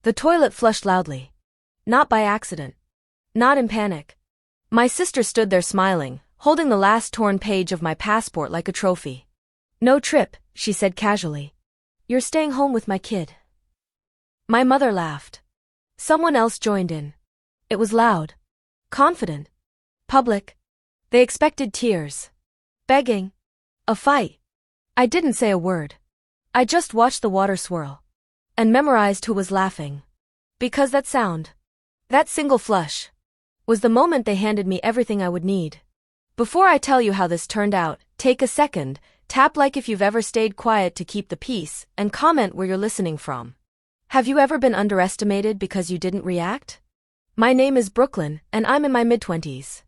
The toilet flushed loudly. Not by accident. Not in panic. My sister stood there smiling, holding the last torn page of my passport like a trophy. "No trip," she said casually. "You're staying home with my kid." My mother laughed. Someone else joined in. It was loud. Confident. Public. They expected tears. Begging. A fight. I didn't say a word. I just watched the water swirl. And memorized who was laughing. Because that sound, that single flush, was the moment they handed me everything I would need. Before I tell you how this turned out, take a second, tap like if you've ever stayed quiet to keep the peace, and comment where you're listening from. Have you ever been underestimated because you didn't react? My name is Brooklyn, and I'm in my mid-20s.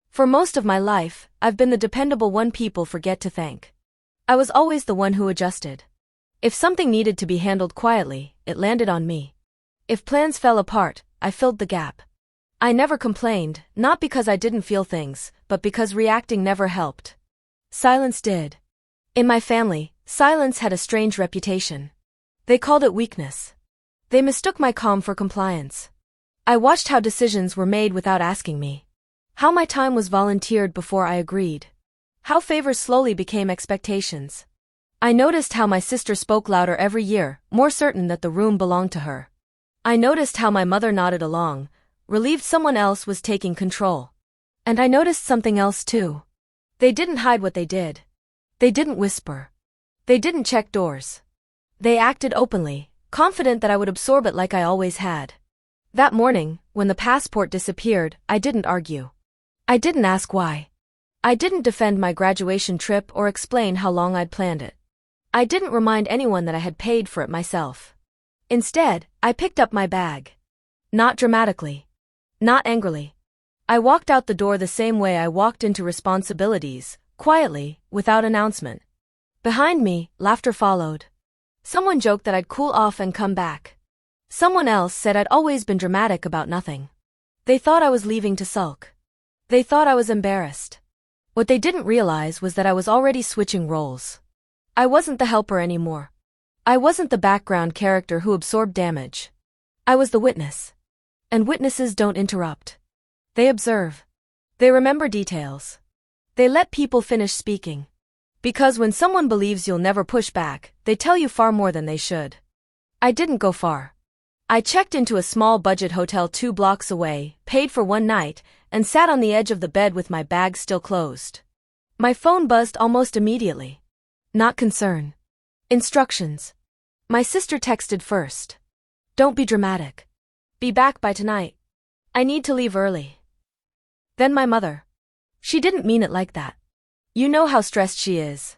For most of my life, I've been the dependable one people forget to thank. I was always the one who adjusted. If something needed to be handled quietly, it landed on me. If plans fell apart, I filled the gap. I never complained, not because I didn't feel things, but because reacting never helped. Silence did. In my family, silence had a strange reputation. They called it weakness. They mistook my calm for compliance. I watched how decisions were made without asking me. How my time was volunteered before I agreed. How favors slowly became expectations. I noticed how my sister spoke louder every year, more certain that the room belonged to her. I noticed how my mother nodded along, relieved someone else was taking control. And I noticed something else too. They didn't hide what they did. They didn't whisper. They didn't check doors. They acted openly, confident that I would absorb it like I always had. That morning, when the passport disappeared, I didn't argue. I didn't ask why. I didn't defend my graduation trip or explain how long I'd planned it. I didn't remind anyone that I had paid for it myself. Instead, I picked up my bag. Not dramatically. Not angrily. I walked out the door the same way I walked into responsibilities, quietly, without announcement. Behind me, laughter followed. Someone joked that I'd cool off and come back. Someone else said I'd always been dramatic about nothing. They thought I was leaving to sulk. They thought I was embarrassed. What they didn't realize was that I was already switching roles. I wasn't the helper anymore. I wasn't the background character who absorbed damage. I was the witness. And witnesses don't interrupt. They observe. They remember details. They let people finish speaking. Because when someone believes you'll never push back, they tell you far more than they should. I didn't go far. I checked into a small budget hotel 2 blocks away, paid for one night, and sat on the edge of the bed with my bag still closed. My phone buzzed almost immediately. Not concern. Instructions. My sister texted first. "Don't be dramatic. Be back by tonight. I need to leave early." Then my mother. She didn't mean it like that. You know how stressed she is.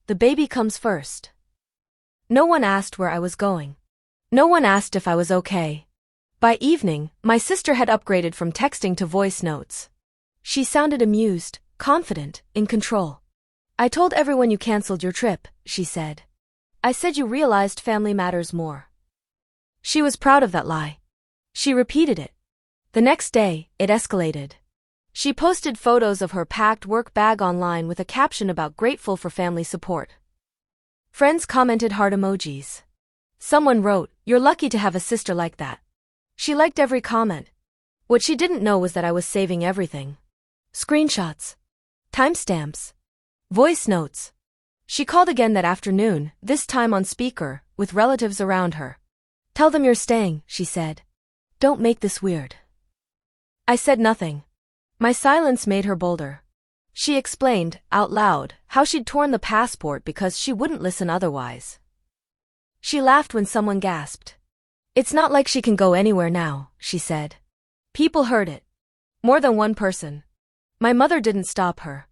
The baby comes first. No one asked where I was going. No one asked if I was okay. By evening, my sister had upgraded from texting to voice notes. She sounded amused, confident, in control. "I told everyone you canceled your trip," she said. "I said you realized family matters more." She was proud of that lie. She repeated it. The next day, it escalated. She posted photos of her packed work bag online with a caption about grateful for family support. Friends commented heart emojis. Someone wrote, "You're lucky to have a sister like that." She liked every comment. What she didn't know was that I was saving everything. Screenshots. Timestamps. Voice notes. She called again that afternoon, this time on speaker, with relatives around her. "Tell them you're staying," she said. "Don't make this weird." I said nothing. My silence made her bolder. She explained, out loud, how she'd torn the passport because she wouldn't listen otherwise. She laughed when someone gasped. "It's not like she can go anywhere now," she said. People heard it. More than one person. My mother didn't stop her.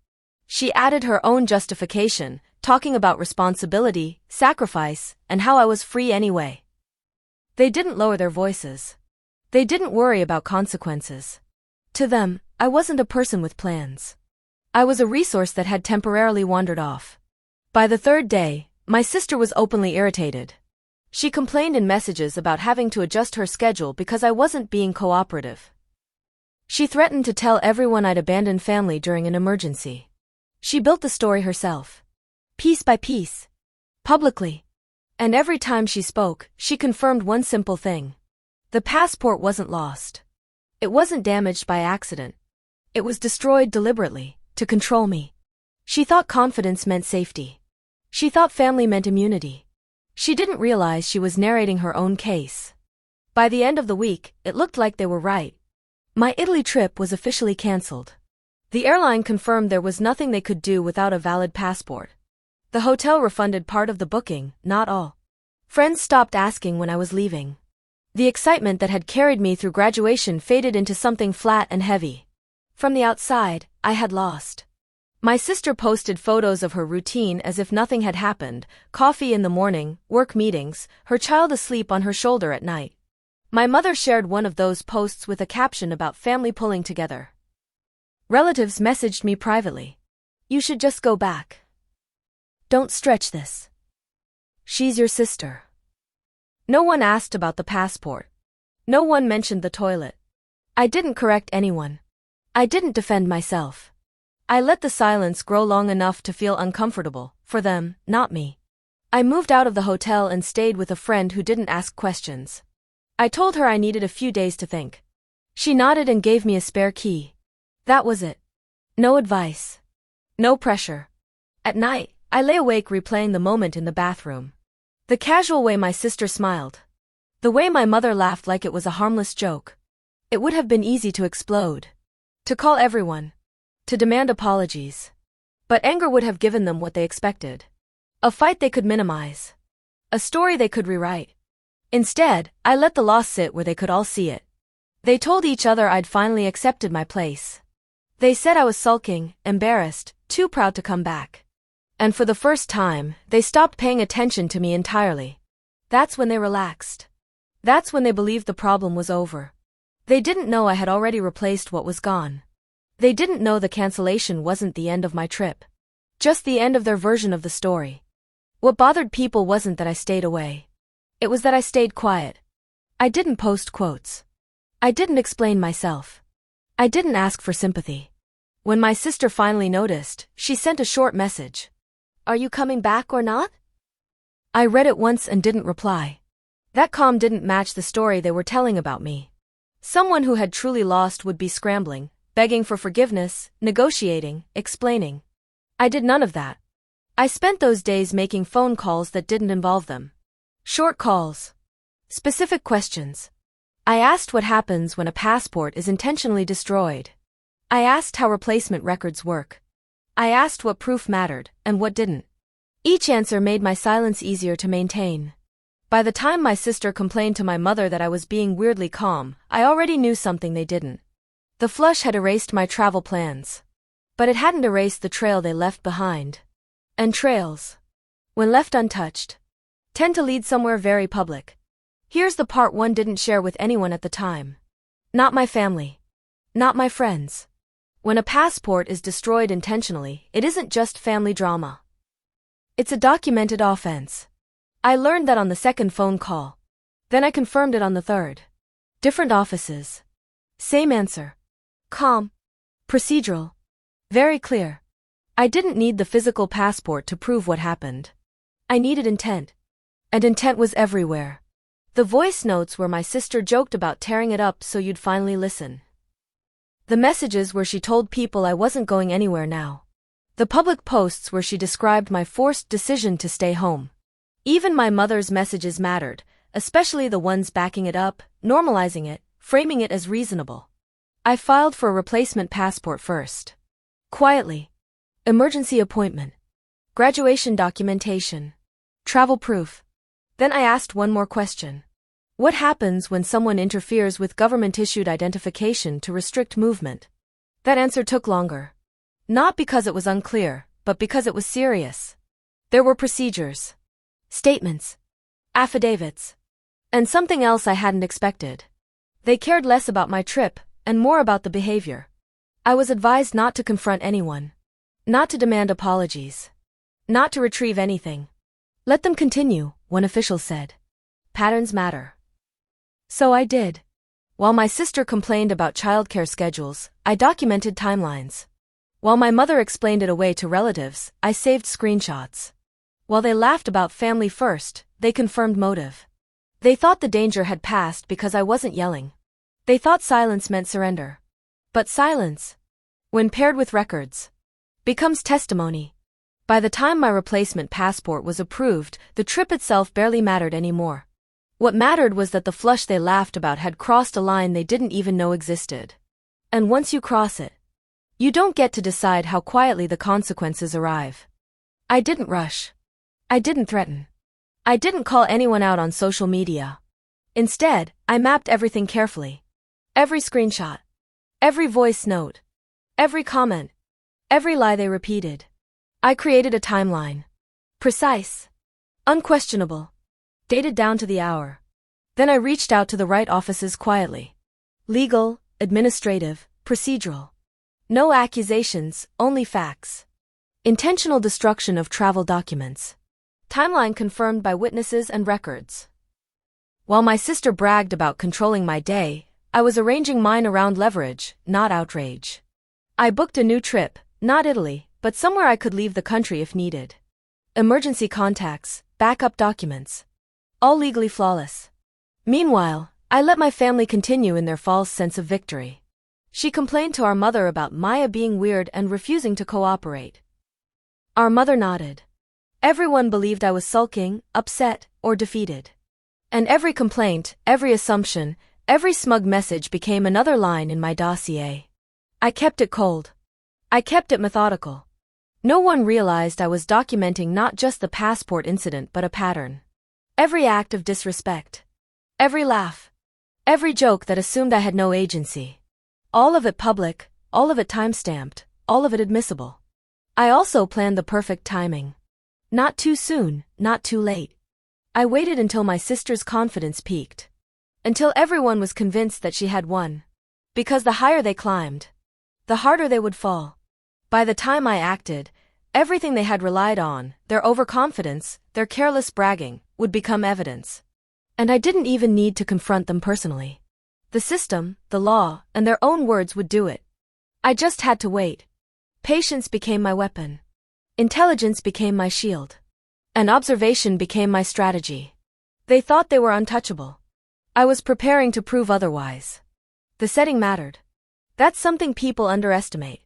She added her own justification, talking about responsibility, sacrifice, and how I was free anyway. They didn't lower their voices. They didn't worry about consequences. To them, I wasn't a person with plans. I was a resource that had temporarily wandered off. By the 3rd day, my sister was openly irritated. She complained in messages about having to adjust her schedule because I wasn't being cooperative. She threatened to tell everyone I'd abandoned family during an emergency. She built the story herself. Piece by piece. Publicly. And every time she spoke, she confirmed one simple thing. The passport wasn't lost. It wasn't damaged by accident. It was destroyed deliberately, to control me. She thought confidence meant safety. She thought family meant immunity. She didn't realize she was narrating her own case. By the end of the week, it looked like they were right. My Italy trip was officially cancelled. The airline confirmed there was nothing they could do without a valid passport. The hotel refunded part of the booking, not all. Friends stopped asking when I was leaving. The excitement that had carried me through graduation faded into something flat and heavy. From the outside, I had lost. My sister posted photos of her routine as if nothing had happened: coffee in the morning, work meetings, her child asleep on her shoulder at night. My mother shared one of those posts with a caption about family pulling together. Relatives messaged me privately. "You should just go back. Don't stretch this. She's your sister." No one asked about the passport. No one mentioned the toilet. I didn't correct anyone. I didn't defend myself. I let the silence grow long enough to feel uncomfortable, for them, not me. I moved out of the hotel and stayed with a friend who didn't ask questions. I told her I needed a few days to think. She nodded and gave me a spare key. That was it. No advice. No pressure. At night, I lay awake replaying the moment in the bathroom. The casual way my sister smiled. The way my mother laughed like it was a harmless joke. It would have been easy to explode. To call everyone. To demand apologies. But anger would have given them what they expected. A fight they could minimize. A story they could rewrite. Instead, I let the loss sit where they could all see it. They told each other I'd finally accepted my place. They said I was sulking, embarrassed, too proud to come back. And for the first time, they stopped paying attention to me entirely. That's when they relaxed. That's when they believed the problem was over. They didn't know I had already replaced what was gone. They didn't know the cancellation wasn't the end of my trip. Just the end of their version of the story. What bothered people wasn't that I stayed away. It was that I stayed quiet. I didn't post quotes. I didn't explain myself. I didn't ask for sympathy. When my sister finally noticed, she sent a short message. "Are you coming back or not?" I read it once and didn't reply. That calm didn't match the story they were telling about me. Someone who had truly lost would be scrambling, begging for forgiveness, negotiating, explaining. I did none of that. I spent those days making phone calls that didn't involve them. Short calls. Specific questions. I asked what happens when a passport is intentionally destroyed. I asked how replacement records work. I asked what proof mattered, and what didn't. Each answer made my silence easier to maintain. By the time my sister complained to my mother that I was being weirdly calm, I already knew something they didn't. The flush had erased my travel plans. But it hadn't erased the trail they left behind. And trails, when left untouched, tend to lead somewhere very public. Here's the part one didn't share with anyone at the time. Not my family. Not my friends. When a passport is destroyed intentionally, it isn't just family drama. It's a documented offense. I learned that on the second phone call. Then I confirmed it on the third. Different offices. Same answer. Calm. Procedural. Very clear. I didn't need the physical passport to prove what happened. I needed intent. And intent was everywhere. The voice notes where my sister joked about tearing it up so you'd finally listen. The messages where she told people I wasn't going anywhere now. The public posts where she described my forced decision to stay home. Even my mother's messages mattered, especially the ones backing it up, normalizing it, framing it as reasonable. I filed for a replacement passport first. Quietly. Emergency appointment. Graduation documentation. Travel proof. Then I asked one more question. What happens when someone interferes with government-issued identification to restrict movement? That answer took longer. Not because it was unclear, but because it was serious. There were procedures. Statements. Affidavits. And something else I hadn't expected. They cared less about my trip, and more about the behavior. I was advised not to confront anyone. Not to demand apologies. Not to retrieve anything. Let them continue, one official said. Patterns matter. So I did. While my sister complained about childcare schedules, I documented timelines. While my mother explained it away to relatives, I saved screenshots. While they laughed about family first, they confirmed motive. They thought the danger had passed because I wasn't yelling. They thought silence meant surrender. But silence, when paired with records, becomes testimony. By the time my replacement passport was approved, the trip itself barely mattered anymore. What mattered was that the flush they laughed about had crossed a line they didn't even know existed. And once you cross it, you don't get to decide how quietly the consequences arrive. I didn't rush. I didn't threaten. I didn't call anyone out on social media. Instead, I mapped everything carefully. Every screenshot. Every voice note. Every comment. Every lie they repeated. I created a timeline. Precise. Unquestionable. Dated down to the hour. Then I reached out to the right offices quietly. Legal, administrative, procedural. No accusations, only facts. Intentional destruction of travel documents. Timeline confirmed by witnesses and records. While my sister bragged about controlling my day, I was arranging mine around leverage, not outrage. I booked a new trip, not Italy, but somewhere I could leave the country if needed. Emergency contacts, backup documents. All legally flawless. Meanwhile, I let my family continue in their false sense of victory. She complained to our mother about Maya being weird and refusing to cooperate. Our mother nodded. Everyone believed I was sulking, upset, or defeated. And every complaint, every assumption, every smug message became another line in my dossier. I kept it cold. I kept it methodical. No one realized I was documenting not just the passport incident but a pattern. Every act of disrespect. Every laugh. Every joke that assumed I had no agency. All of it public, all of it time-stamped, all of it admissible. I also planned the perfect timing. Not too soon, not too late. I waited until my sister's confidence peaked. Until everyone was convinced that she had won. Because the higher they climbed, the harder they would fall. By the time I acted, everything they had relied on, their overconfidence, their careless bragging, would become evidence. And I didn't even need to confront them personally. The system, the law, and their own words would do it. I just had to wait. Patience became my weapon. Intelligence became my shield. And observation became my strategy. They thought they were untouchable. I was preparing to prove otherwise. The setting mattered. That's something people underestimate.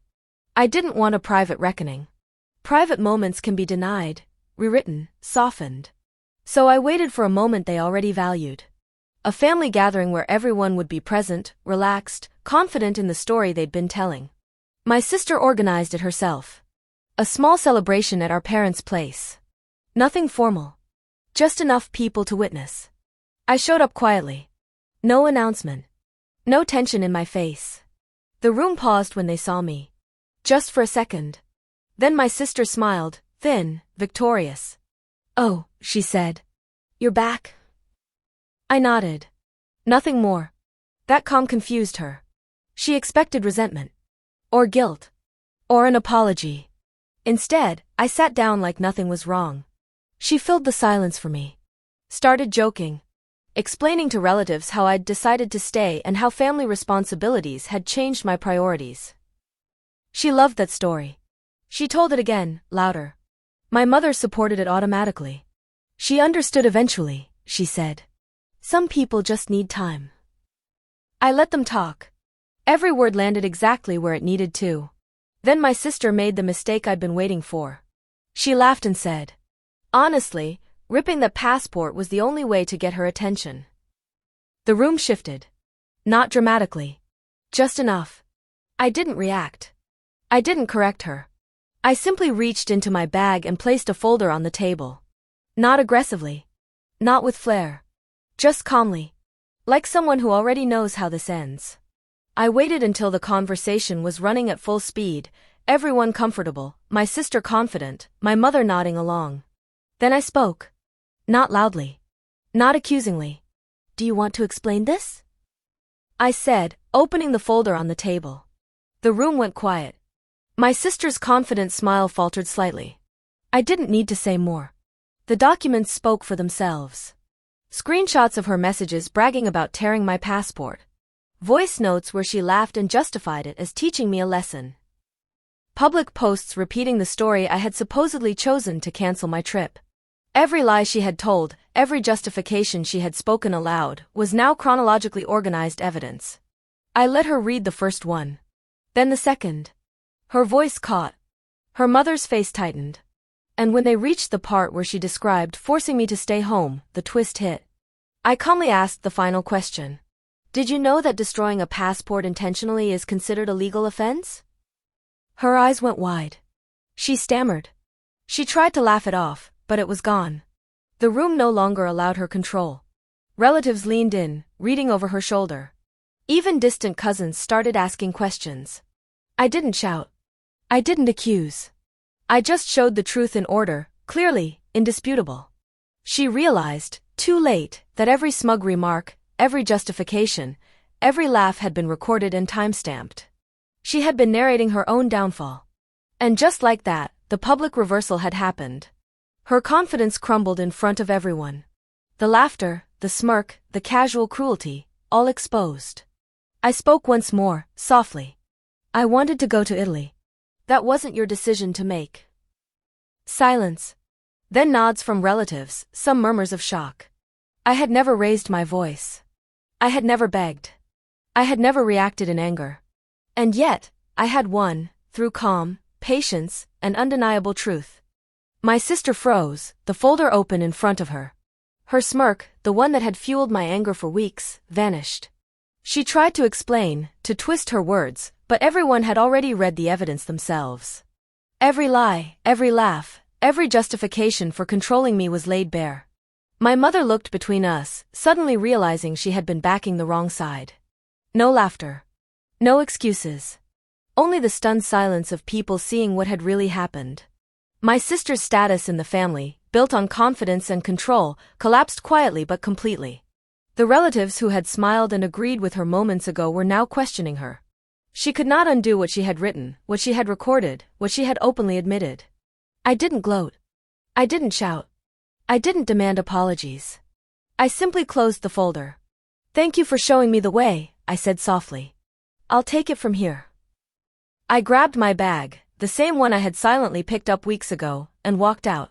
I didn't want a private reckoning. Private moments can be denied, rewritten, softened. So I waited for a moment they already valued. A family gathering where everyone would be present, relaxed, confident in the story they'd been telling. My sister organized it herself. A small celebration at our parents' place. Nothing formal. Just enough people to witness. I showed up quietly. No announcement. No tension in my face. The room paused when they saw me. Just for a second. Then my sister smiled, thin, victorious. "Oh," she said. "You're back?" I nodded. Nothing more. That calm confused her. She expected resentment. Or guilt. Or an apology. Instead, I sat down like nothing was wrong. She filled the silence for me. Started joking. Explaining to relatives how I'd decided to stay and how family responsibilities had changed my priorities. She loved that story. She told it again, louder. My mother supported it automatically. She understood eventually, she said. Some people just need time. I let them talk. Every word landed exactly where it needed to. Then my sister made the mistake I'd been waiting for. She laughed and said, honestly, ripping the passport was the only way to get her attention. The room shifted. Not dramatically. Just enough. I didn't react. I didn't correct her. I simply reached into my bag and placed a folder on the table. Not aggressively. Not with flair. Just calmly. Like someone who already knows how this ends. I waited until the conversation was running at full speed, everyone comfortable, my sister confident, my mother nodding along. Then I spoke. Not loudly. Not accusingly. "Do you want to explain this?" I said, opening the folder on the table. The room went quiet. My sister's confident smile faltered slightly. I didn't need to say more. The documents spoke for themselves. Screenshots of her messages bragging about tearing my passport. Voice notes where she laughed and justified it as teaching me a lesson. Public posts repeating the story I had supposedly chosen to cancel my trip. Every lie she had told, every justification she had spoken aloud, was now chronologically organized evidence. I let her read the first one. Then the second. Her voice caught. Her mother's face tightened. And when they reached the part where she described forcing me to stay home, the twist hit. I calmly asked the final question. Did you know that destroying a passport intentionally is considered a legal offense? Her eyes went wide. She stammered. She tried to laugh it off, but it was gone. The room no longer allowed her control. Relatives leaned in, reading over her shoulder. Even distant cousins started asking questions. I didn't shout. I didn't accuse. I just showed the truth in order, clearly, indisputable. She realized, too late, that every smug remark, every justification, every laugh had been recorded and time-stamped. She had been narrating her own downfall. And just like that, the public reversal had happened. Her confidence crumbled in front of everyone. The laughter, the smirk, the casual cruelty, all exposed. I spoke once more, softly. I wanted to go to Italy. That wasn't your decision to make. Silence. Then nods from relatives, some murmurs of shock. I had never raised my voice. I had never begged. I had never reacted in anger. And yet, I had won, through calm, patience, and undeniable truth. My sister froze, the folder open in front of her. Her smirk, the one that had fueled my anger for weeks, vanished. She tried to explain, to twist her words, but everyone had already read the evidence themselves. Every lie, every laugh, every justification for controlling me was laid bare. My mother looked between us, suddenly realizing she had been backing the wrong side. No laughter. No excuses. Only the stunned silence of people seeing what had really happened. My sister's status in the family, built on confidence and control, collapsed quietly but completely. The relatives who had smiled and agreed with her moments ago were now questioning her. She could not undo what she had written, what she had recorded, what she had openly admitted. I didn't gloat. I didn't shout. I didn't demand apologies. I simply closed the folder. Thank you for showing me the way, I said softly. I'll take it from here. I grabbed my bag, the same one I had silently picked up weeks ago, and walked out.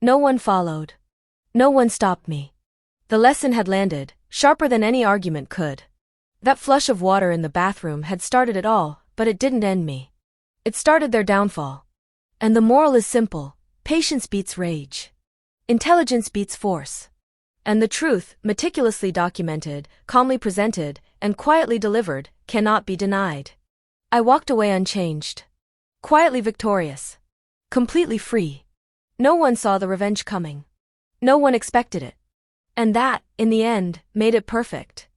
No one followed. No one stopped me. The lesson had landed, sharper than any argument could. That flush of water in the bathroom had started it all, but it didn't end me. It started their downfall. And the moral is simple: patience beats rage. Intelligence beats force. And the truth, meticulously documented, calmly presented, and quietly delivered, cannot be denied. I walked away unchanged. Quietly victorious. Completely free. No one saw the revenge coming. No one expected it. And that, in the end, made it perfect.